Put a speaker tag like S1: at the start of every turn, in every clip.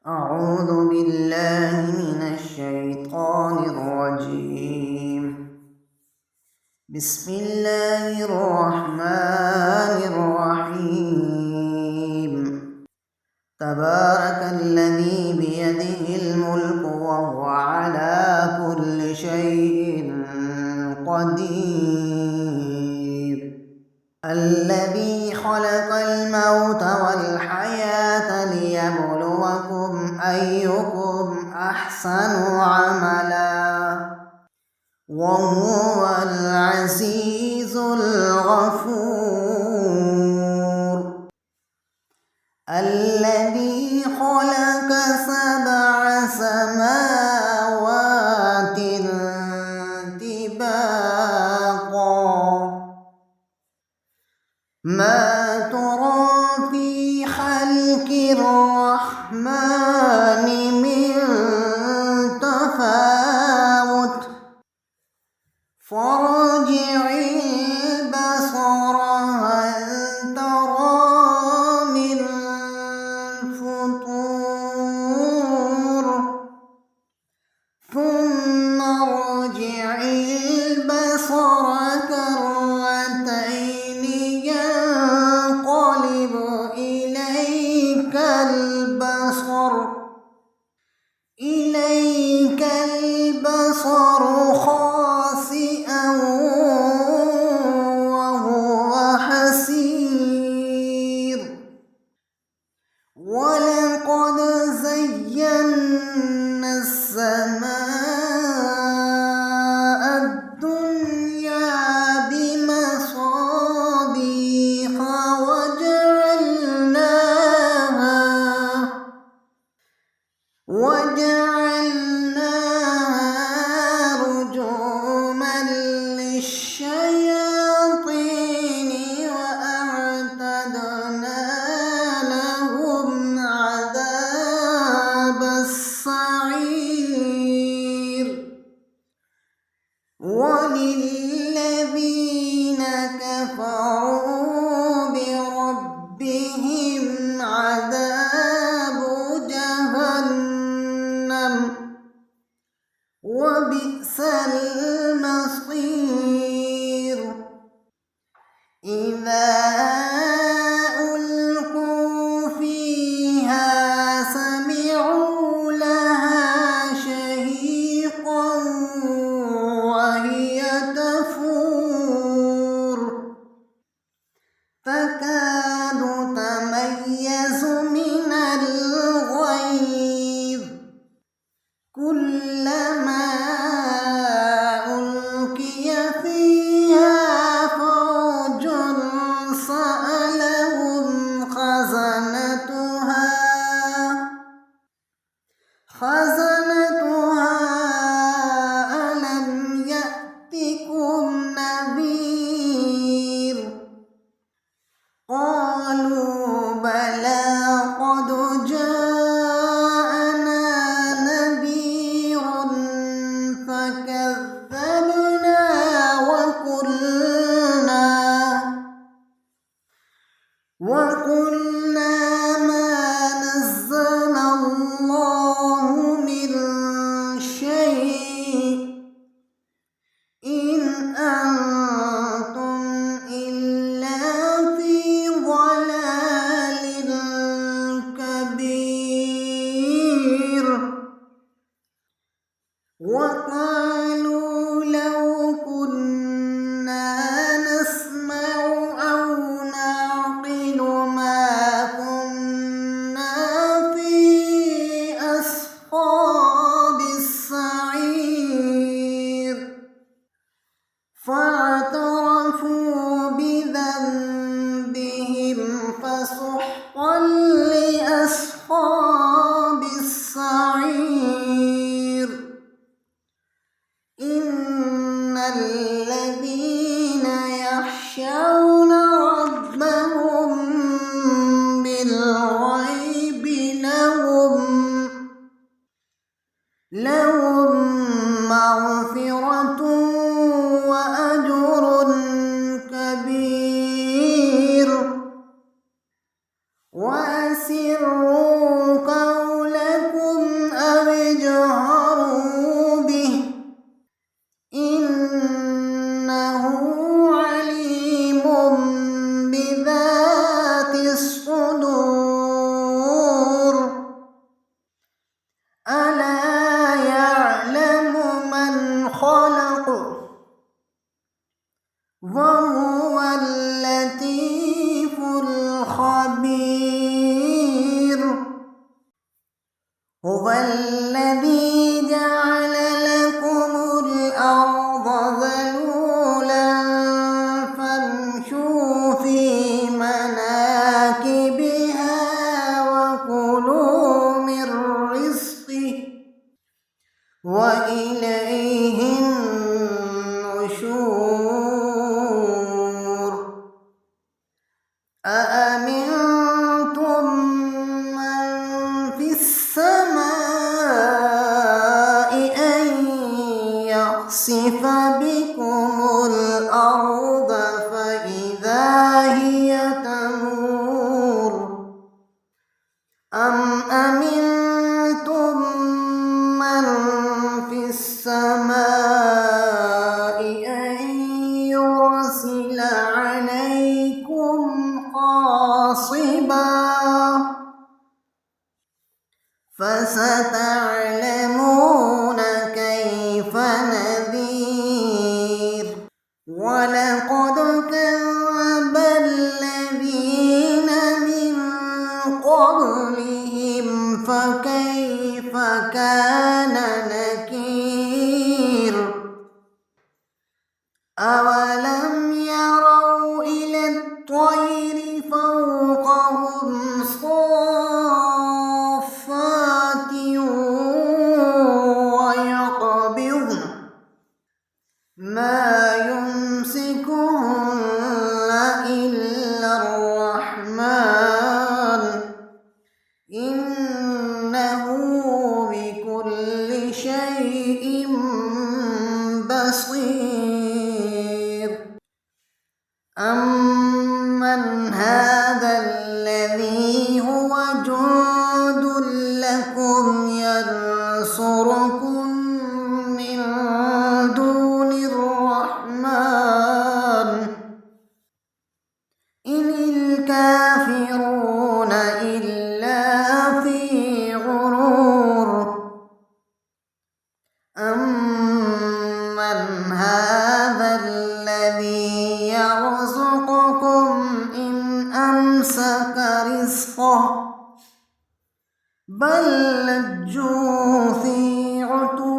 S1: أعوذ بالله من الشيطان الرجيم. بسم الله الرحمن الرحيم. تبارك الذي بيده الملك وهو على كل شيء قدير. الذي خلق الموت والحياة ليبلوكم أيكم أحسن عملا وهو العزيز الغفور. الذي خلق 7 سماوات طباقا ما ترى في خلق الرحمن من تفاوت فارجع البصر هل ترى من فطور ثم ارجع البصر كرتين ينقلب إليك البصر خاسئا وهو حسير. ولقد زينا السماء الدنيا بمصابيح وجعلناها رجوما للشياطين وأعتدنا لهم عذاب السعير. وللذين كفروا بربهم عذاب جهنم وبئس المصير. إذا ألقوا فيها سمعوا لها شهيقا وهي تفور تكاد تميز من الغيظ كلما ألقي فيها فوج سألهم خزنتها ألم يأتكم نذير قالوا بلى قد جاءنا نذير فكذبنا وقلنا ما نزل الله من شيء إن أنتم إلا في ضلال كبير. وقالوا لو كنا نسمع أو نعقل ما كنا في أصحاب السعير. فاعترفوا بذنبهم فسحقا لأصحاب السعير. إن الذين يخشون ربهم بالغيب لهم مغفرة وأجر كبير. وأسروا قولكم هو الذي جعل لكم الأرض ذلولا فامشوا في مناكبها وكلوا من رزقه وإليه النشور أأمنتم من في السماء أن يخسف بكم الأرض فإذا هي تمور أم أمنتم من في السماء أن يرسل عليكم حاصبا فستعلمون كيف نذير ولقد كذب الذين من قبلهم فكيف كان نكير أولم يروا إلى الطير فوقهم صافات ويقبضن ما يمسكهن إلا الرحمن إنه بكل شيء بصير أمن هذا الذي هو جند لكم ينصركم من دون الرحمن إن الكافرون إلا في غرور أمن هذا الذي يرزقكم إن أمسك رزقه بل لجوا في عتو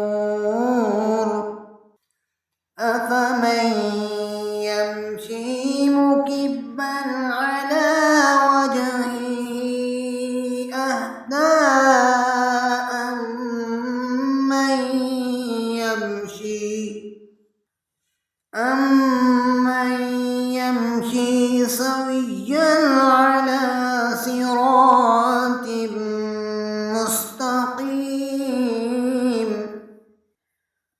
S1: ونفور أفمن يمشي مكبا على وجهه أهدى أمن يمشي سويا على صراط مستقيم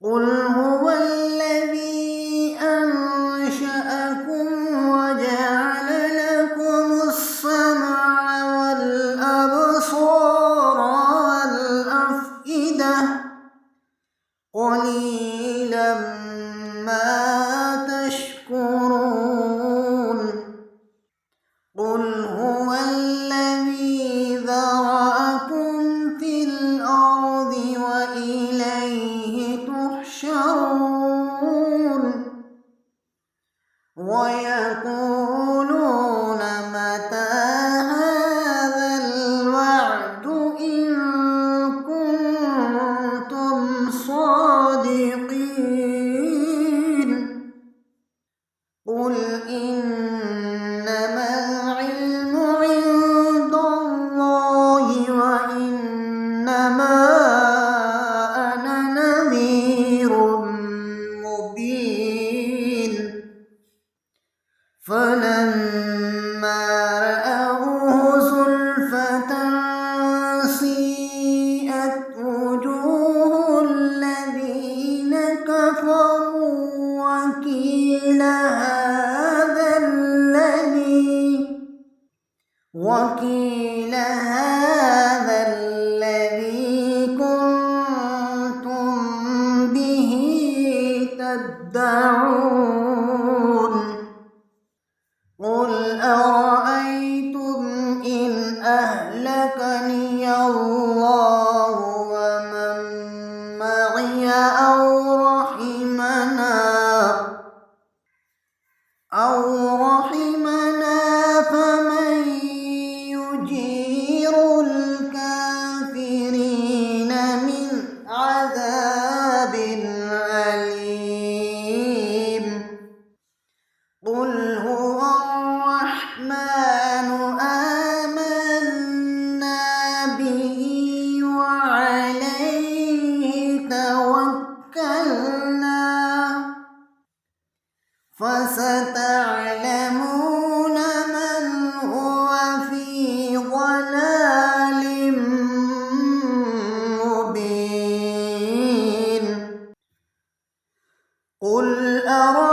S1: قل هو الذي أنشأكم وجعل لكم السمع والأبصار والأفئدة قليلا ما تشكرون قل هو الذي ذرأكم في الأرض وإليه تحشرون ويقولون متى هذا الوعد إن كنتم صادقين قل إنما العلم عند الله وإنما أنا نذير مبين فلما رأوه زلفة سيئت وجوه الذين كفروا وقيل هذا الذي كنتم به تدعون قل أرأيتم إن أهلكني الله ومن معي أو رحمنا فمن قل أرأيتم